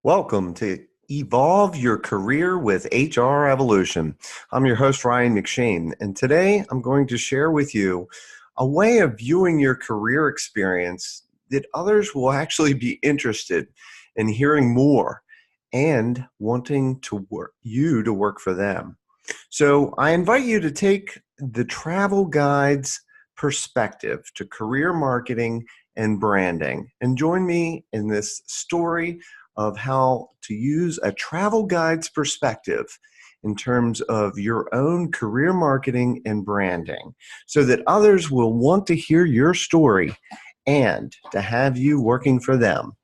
Welcome to Evolve Your Career with HR Evolution. I'm your host, Ryan McShane, and today I'm going to share with you a way of viewing your career experience that others will actually be interested in hearing more and wanting to work for them. So I invite you to take the travel guide's perspective to career marketing and branding and join me in this story of how to use a travel guide's perspective in terms of your own career marketing and branding so that others will want to hear your story and to have you working for them.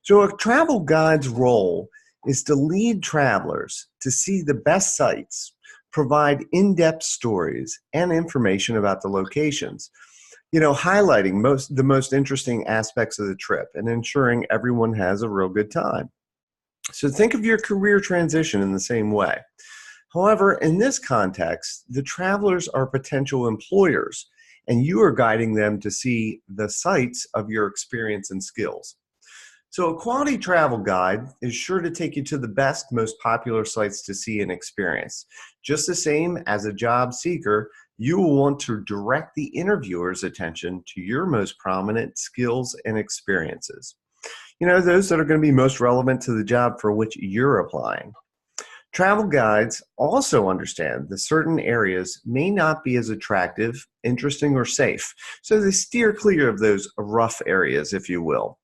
So a travel guide's role is to lead travelers to see the best sites, provide in-depth stories and information about the locations, highlighting the most interesting aspects of the trip and ensuring everyone has a real good time. So think of your career transition in the same way. However, in this context, the travelers are potential employers, and you are guiding them to see the sites of your experience and skills. So a quality travel guide is sure to take you to the best, most popular sites to see and experience. Just the same as a job seeker, you will want to direct the interviewer's attention to your most prominent skills and experiences. Those that are going to be most relevant to the job for which you're applying. Travel guides also understand that certain areas may not be as attractive, interesting, or safe, so they steer clear of those rough areas, if you will.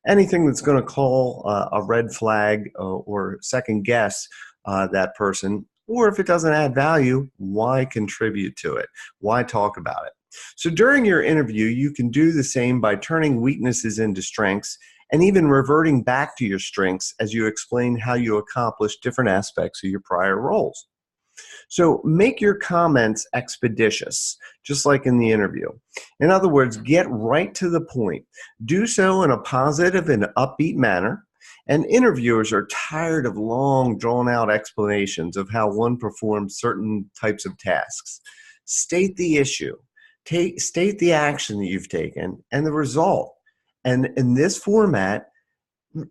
Anything that's going to call a red flag or second guess that person, or if it doesn't add value, why contribute to it? Why talk about it? So during your interview, you can do the same by turning weaknesses into strengths and even reverting back to your strengths as you explain how you accomplished different aspects of your prior roles. So make your comments expeditious, just like in the interview. In other words, get right to the point. Do so in a positive and upbeat manner. And interviewers are tired of long, drawn-out explanations of how one performs certain types of tasks. State the issue. State the action that you've taken and the result. And in this format,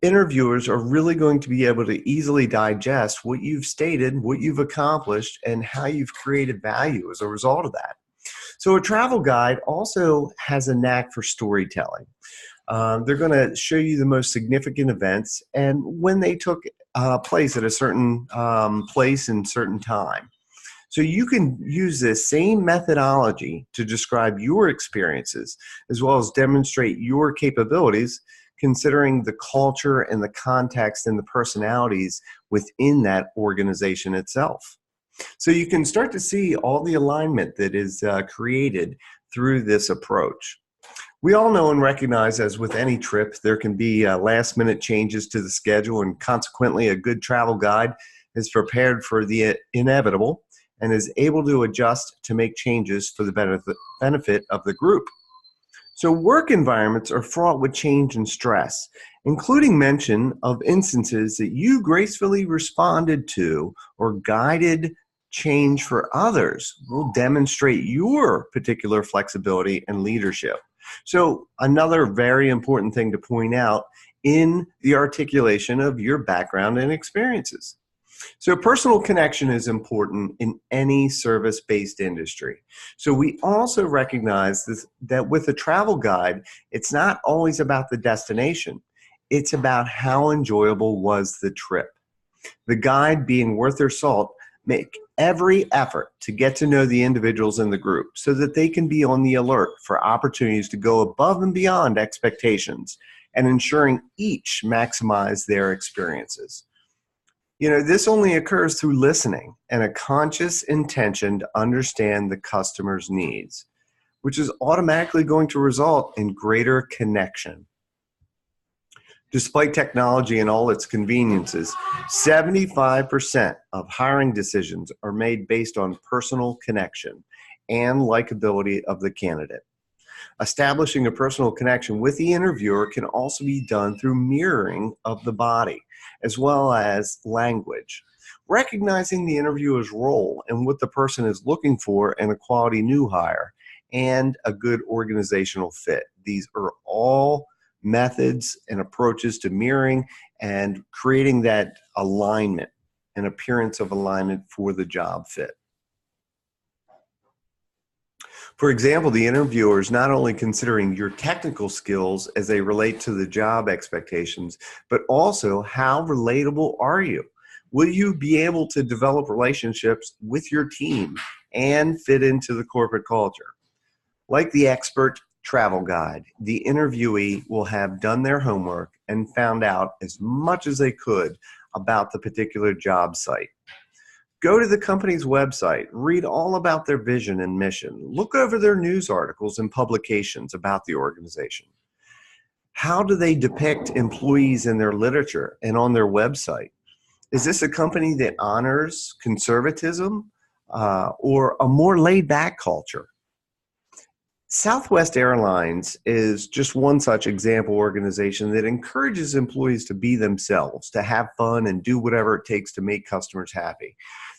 interviewers are really going to be able to easily digest what you've stated, what you've accomplished, and how you've created value as a result of that. So a travel guide also has a knack for storytelling. They're going to show you the most significant events and when they took place at a certain place and certain time. So you can use this same methodology to describe your experiences as well as demonstrate your capabilities, considering the culture and the context and the personalities within that organization itself. So you can start to see all the alignment that is created through this approach. We all know and recognize, as with any trip, there can be last-minute changes to the schedule, and consequently a good travel guide is prepared for the inevitable and is able to adjust to make changes for the benefit of the group. So work environments are fraught with change and stress, including mention of instances that you gracefully responded to or guided change for others will demonstrate your particular flexibility and leadership. So another very important thing to point out in the articulation of your background and experiences. So personal connection is important in any service-based industry. So we also recognize that with a travel guide, it's not always about the destination. It's about how enjoyable was the trip. The guide, being worth their salt, make every effort to get to know the individuals in the group so that they can be on the alert for opportunities to go above and beyond expectations and ensuring each maximize their experiences. This only occurs through listening and a conscious intention to understand the customer's needs, which is automatically going to result in greater connection. Despite technology and all its conveniences, 75% of hiring decisions are made based on personal connection and likability of the candidate. Establishing a personal connection with the interviewer can also be done through mirroring of the body, as well as language. Recognizing the interviewer's role and what the person is looking for in a quality new hire and a good organizational fit. These are all methods and approaches to mirroring and creating that alignment, an appearance of alignment for the job fit. For example, the interviewer is not only considering your technical skills as they relate to the job expectations, but also how relatable are you? Will you be able to develop relationships with your team and fit into the corporate culture? Like the expert travel guide, the interviewee will have done their homework and found out as much as they could about the particular job site. Go to the company's website, read all about their vision and mission, look over their news articles and publications about the organization. How do they depict employees in their literature and on their website? Is this a company that honors conservatism or a more laid-back culture? Southwest Airlines is just one such example organization that encourages employees to be themselves, to have fun and do whatever it takes to make customers happy.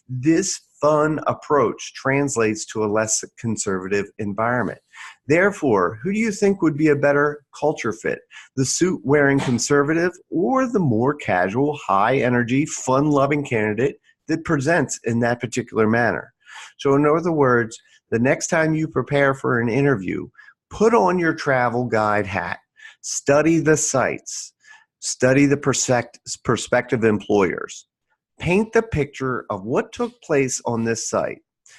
This fun approach translates to a less conservative environment. Therefore, who do you think would be a better culture fit? The suit-wearing conservative or the more casual, high-energy, fun-loving candidate that presents in that particular manner? So in other words, the next time you prepare for an interview, put on your travel guide hat, study the sites, study the prospective employers. Paint the picture of what took place on this site.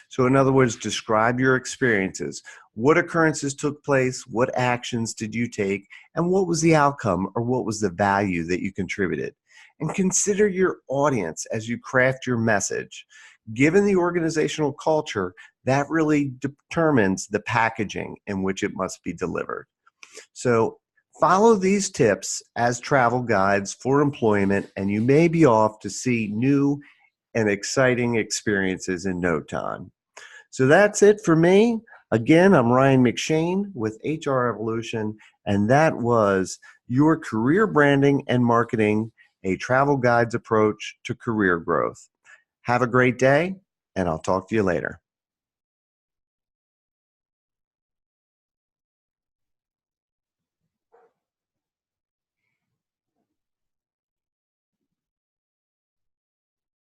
So in other words, describe your experiences. What occurrences took place? What actions did you take? And what was the outcome or what was the value that you contributed? And consider your audience as you craft your message. Given the organizational culture, that really determines the packaging in which it must be delivered. So follow these tips as travel guides for employment, and you may be off to see new and exciting experiences in no time. So that's it for me. Again, I'm Ryan McShane with HR Evolution, and that was your career branding and marketing, a travel guide's approach to career growth. Have a great day, and I'll talk to you later.